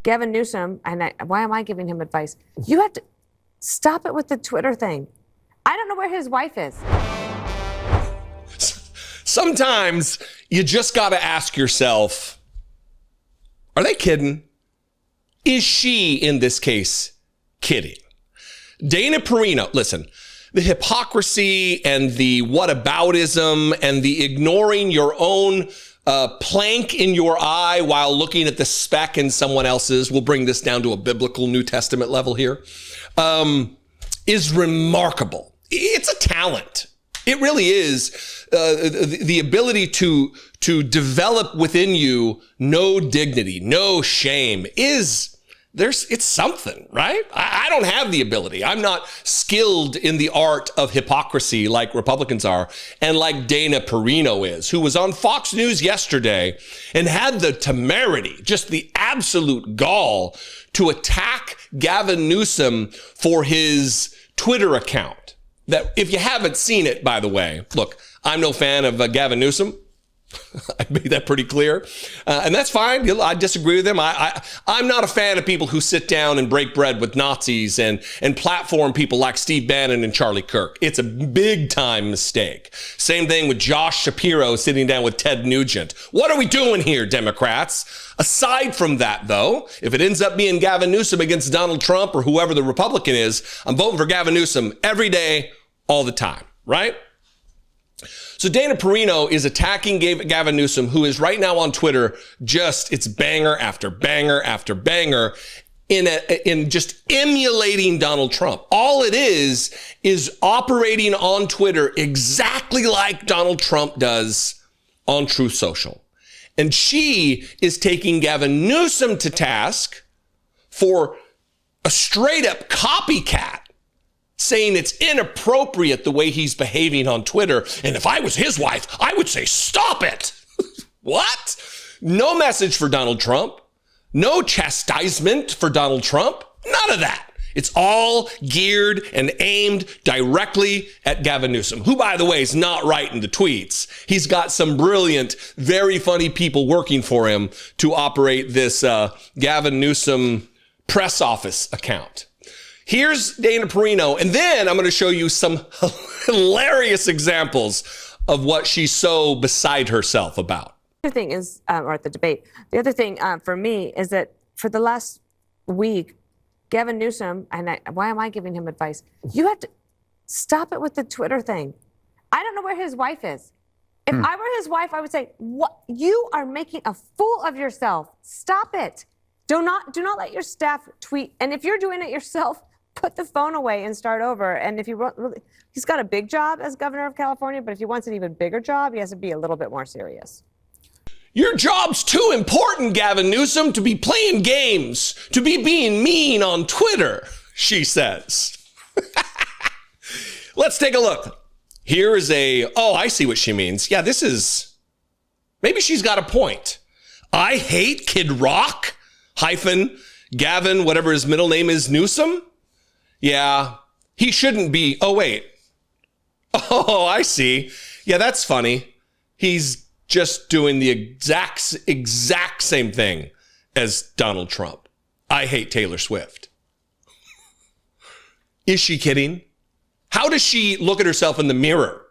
Gavin Newsom, and why am I giving him advice? You have to stop it with the Twitter thing. I don't know where his wife is. Sometimes you just got to ask yourself, are they kidding? Is she, in this case, kidding? Dana Perino, listen, the hypocrisy and the whataboutism and the ignoring your own plank in your eye while looking at the speck in someone else's, we'll bring this down to a biblical New Testament level here, is remarkable. It's a talent. It really is. The ability to develop within you no dignity, no shame it's something, right? I don't have the ability. I'm not skilled in the art of hypocrisy like Republicans are and like Dana Perino is, who was on Fox News yesterday and had the temerity, just the absolute gall to attack Gavin Newsom for his Twitter account. That, if you haven't seen it, by the way, look, I'm no fan of Gavin Newsom. I made that pretty clear. And that's fine. I disagree with him. I'm not a fan of people who sit down and break bread with Nazis and platform people like Steve Bannon and Charlie Kirk. It's a big time mistake. Same thing with Josh Shapiro sitting down with Ted Nugent. What are we doing here, Democrats? Aside from that, though, if it ends up being Gavin Newsom against Donald Trump or whoever the Republican is, I'm voting for Gavin Newsom every day, all the time, right? So Dana Perino is attacking Gavin Newsom, who is right now on Twitter, it's banger after banger after banger in just emulating Donald Trump. All it is operating on Twitter exactly like Donald Trump does on Truth Social. And she is taking Gavin Newsom to task for a straight up copycat, saying it's inappropriate the way he's behaving on Twitter. And if I was his wife, I would say, stop it. What? No message for Donald Trump. No chastisement for Donald Trump. None of that. It's all geared and aimed directly at Gavin Newsom, who, by the way, is not writing the tweets. He's got some brilliant, very funny people working for him to operate this Gavin Newsom press office account. Here's Dana Perino, and then I'm going to show you some hilarious examples of what she's so beside herself about. The other thing is, or at the debate, the other thing for me is that for the last week, Gavin Newsom, and why am I giving him advice? You have to stop it with the Twitter thing. I don't know where his wife is. If I were his wife, I would say, "What? You are making a fool of yourself. Stop it. Do not let your staff tweet. And if you're doing it yourself, put the phone away and start over." And if he's got a big job as governor of California, but if he wants an even bigger job, he has to be a little bit more serious. Your job's too important, Gavin Newsom, to be playing games, to be being mean on Twitter, she says. Let's take a look. Here is I see what she means. Yeah, maybe she's got a point. I hate Kid Rock - Gavin, whatever his middle name is, Newsom. Yeah, he shouldn't be. Oh, wait. Oh, I see. Yeah, that's funny. He's just doing the exact same thing as Donald Trump. I hate Taylor Swift. Is she kidding? How does she look at herself in the mirror?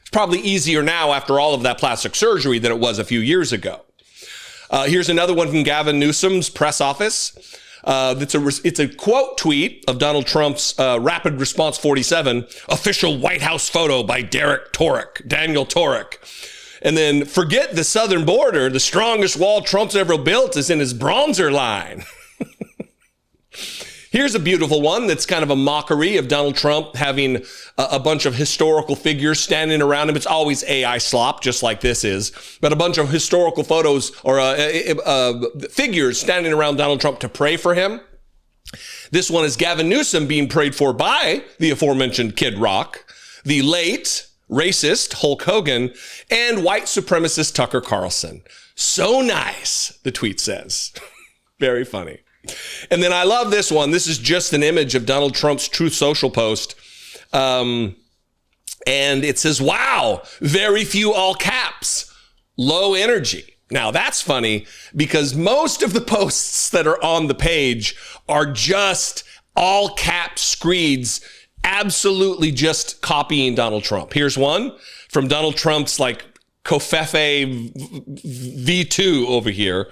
It's probably easier now after all of that plastic surgery than it was a few years ago. Here's another one from Gavin Newsom's press office. It's a quote tweet of Donald Trump's Rapid Response 47, official White House photo by Daniel Torek. And then, forget the southern border, the strongest wall Trump's ever built is in his bronzer line. Here's a beautiful one that's kind of a mockery of Donald Trump having a bunch of historical figures standing around him. It's always AI slop, just like this is, but a bunch of historical photos or figures standing around Donald Trump to pray for him. This one is Gavin Newsom being prayed for by the aforementioned Kid Rock, the late racist Hulk Hogan, and white supremacist Tucker Carlson. So nice, the tweet says. Very funny. And then I love this one. This is just an image of Donald Trump's Truth Social post. And it says, wow, very few all caps, low energy. Now that's funny because most of the posts that are on the page are just all cap screeds, absolutely just copying Donald Trump. Here's one from Donald Trump's like Covfefe V2 over here.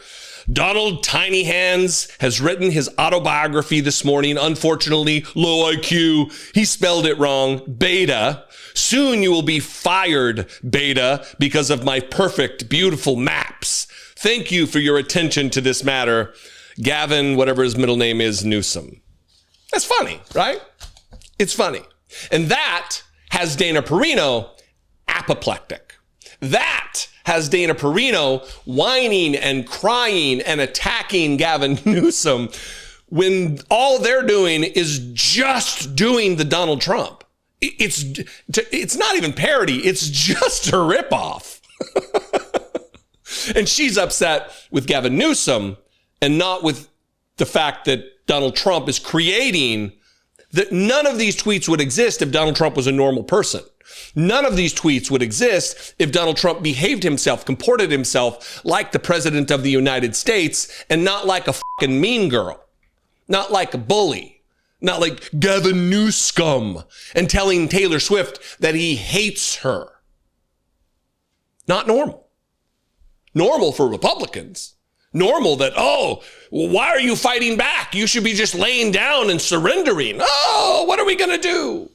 Donald Tiny Hands has written his autobiography this morning. Unfortunately, low IQ. He spelled it wrong. Beta. Soon you will be fired, Beta, because of my perfect, beautiful maps. Thank you for your attention to this matter. Gavin, whatever his middle name is, Newsom. That's funny, right? It's funny. And that has Dana Perino apoplectic. That has Dana Perino whining and crying and attacking Gavin Newsom when all they're doing is just doing the Donald Trump. It's not even parody. It's just a ripoff. And she's upset with Gavin Newsom and not with the fact that Donald Trump is creating that none of these tweets would exist if Donald Trump was a normal person. None of these tweets would exist if Donald Trump behaved himself, comported himself like the president of the United States and not like a fucking mean girl, not like a bully, not like Gavin Newsom and telling Taylor Swift that he hates her. Not normal. Normal for Republicans. Normal that, oh, why are you fighting back? You should be just laying down and surrendering. Oh, what are we going to do?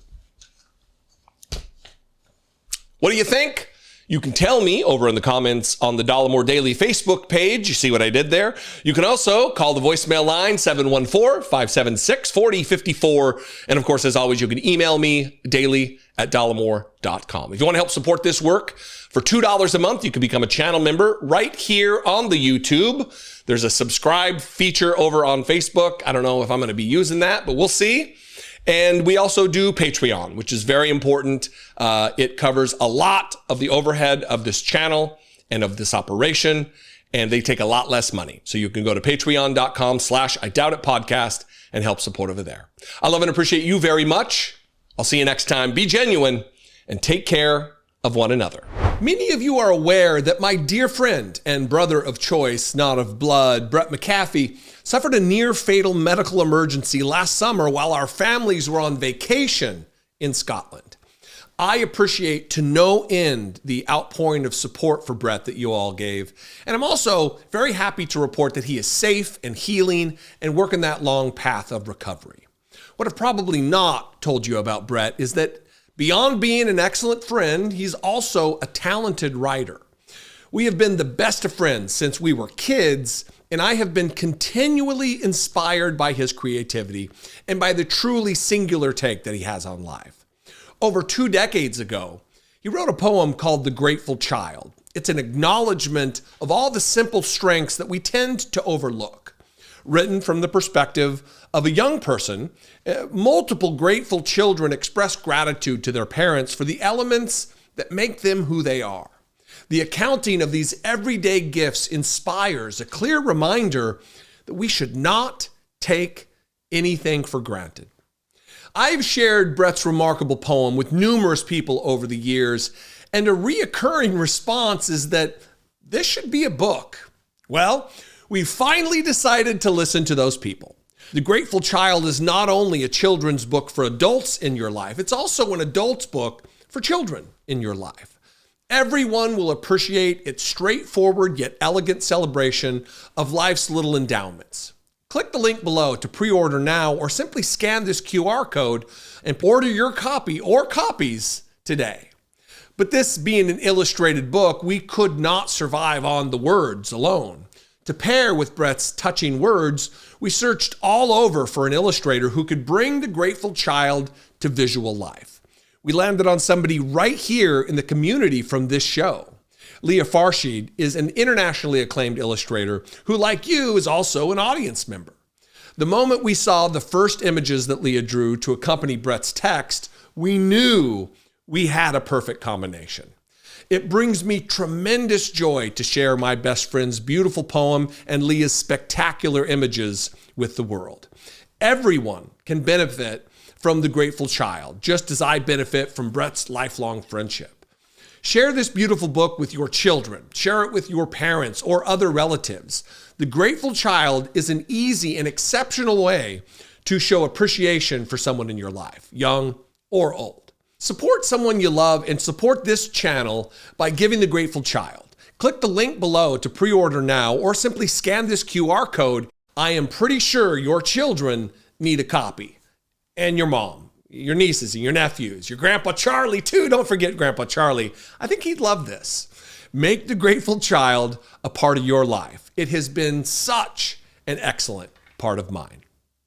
What do you think? You can tell me over in the comments on the Dollemore Daily Facebook page. You see what I did there? You can also call the voicemail line 714-576-4054. And of course, as always, you can email me daily@dollemore.com. If you want to help support this work, for $2 a month, you can become a channel member right here on the YouTube. There's a subscribe feature over on Facebook. I don't know if I'm going to be using that, but we'll see. And we also do Patreon, which is very important. It covers a lot of the overhead of this channel and of this operation, and they take a lot less money. So you can go to patreon.com/IDoubtItPodcast and help support over there. I love and appreciate you very much. I'll see you next time. Be genuine and take care of one another. Many of you are aware that my dear friend and brother of choice, not of blood, Brett McAfee, suffered a near-fatal medical emergency last summer while our families were on vacation in Scotland. I appreciate to no end the outpouring of support for Brett that you all gave. And I'm also very happy to report that he is safe and healing and working that long path of recovery. What I've probably not told you about Brett is that beyond being an excellent friend, he's also a talented writer. We have been the best of friends since we were kids, and I have been continually inspired by his creativity and by the truly singular take that he has on life. Over 2 decades ago, he wrote a poem called The Grateful Child. It's an acknowledgement of all the simple strengths that we tend to overlook. Written from the perspective of a young person, multiple grateful children express gratitude to their parents for the elements that make them who they are. The accounting of these everyday gifts inspires a clear reminder that we should not take anything for granted. I've shared Brett's remarkable poem with numerous people over the years, and a reoccurring response is that this should be a book. Well, we finally decided to listen to those people. The Grateful Child is not only a children's book for adults in your life, it's also an adult's book for children in your life. Everyone will appreciate its straightforward yet elegant celebration of life's little endowments. Click the link below to pre-order now, or simply scan this QR code and order your copy or copies today. But this being an illustrated book, we could not survive on the words alone. To pair with Brett's touching words, we searched all over for an illustrator who could bring the Grateful Child to visual life. We landed on somebody right here in the community from this show. Leah Farshid is an internationally acclaimed illustrator who, like you, is also an audience member. The moment we saw the first images that Leah drew to accompany Brett's text, we knew we had a perfect combination. It brings me tremendous joy to share my best friend's beautiful poem and Leah's spectacular images with the world. Everyone can benefit from The Grateful Child, just as I benefit from Brett's lifelong friendship. Share this beautiful book with your children. Share it with your parents or other relatives. The Grateful Child is an easy and exceptional way to show appreciation for someone in your life, young or old. Support someone you love and support this channel by giving The Grateful Child. Click the link below to pre-order now or simply scan this QR code. I am pretty sure your children need a copy. And your mom, your nieces and your nephews, your Grandpa Charlie too. Don't forget Grandpa Charlie. I think he'd love this. Make The Grateful Child a part of your life. It has been such an excellent part of mine.